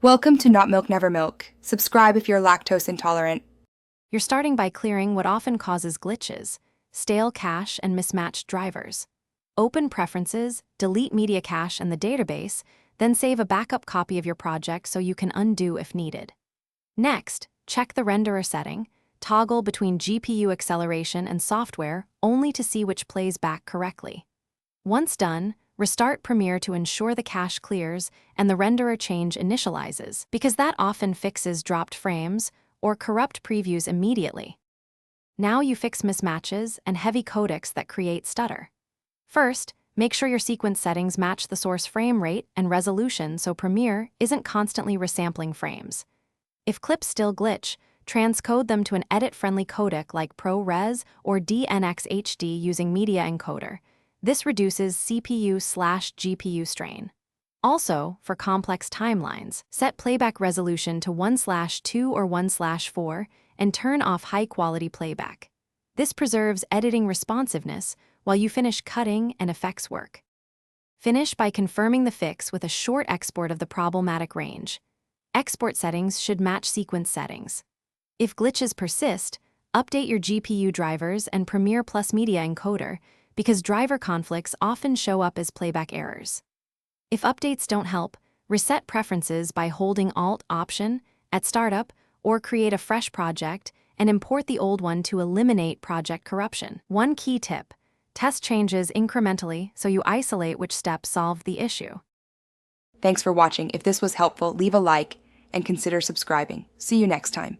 Welcome to Not Milk Never Milk. Subscribe if you're lactose intolerant. You're starting by clearing what often causes glitches, stale cache and mismatched drivers. Open Preferences, delete media cache and the database, then save a backup copy of your project so you can undo if needed. Next, check the renderer setting, toggle between GPU acceleration and software only to see which plays back correctly. Once done, restart Premiere to ensure the cache clears and the renderer change initializes, because that often fixes dropped frames or corrupt previews immediately. Now you fix mismatches and heavy codecs that create stutter. First, make sure your sequence settings match the source frame rate and resolution so Premiere isn't constantly resampling frames. If clips still glitch, transcode them to an edit-friendly codec like ProRes or DNxHD using Media Encoder. This reduces CPU/GPU strain. Also, for complex timelines, set playback resolution to 1/2 or 1/4 and turn off high-quality playback. This preserves editing responsiveness while you finish cutting and effects work. Finish by confirming the fix with a short export of the problematic range. Export settings should match sequence settings. If glitches persist, update your GPU drivers and Premiere Plus Media Encoder, because driver conflicts often show up as playback errors. If updates don't help, reset preferences by holding Alt-Option at startup or create a fresh project and import the old one to eliminate project corruption. One key tip: test changes incrementally so you isolate which steps solve the issue. Thanks for watching. If this was helpful, leave a like and consider subscribing. See you next time.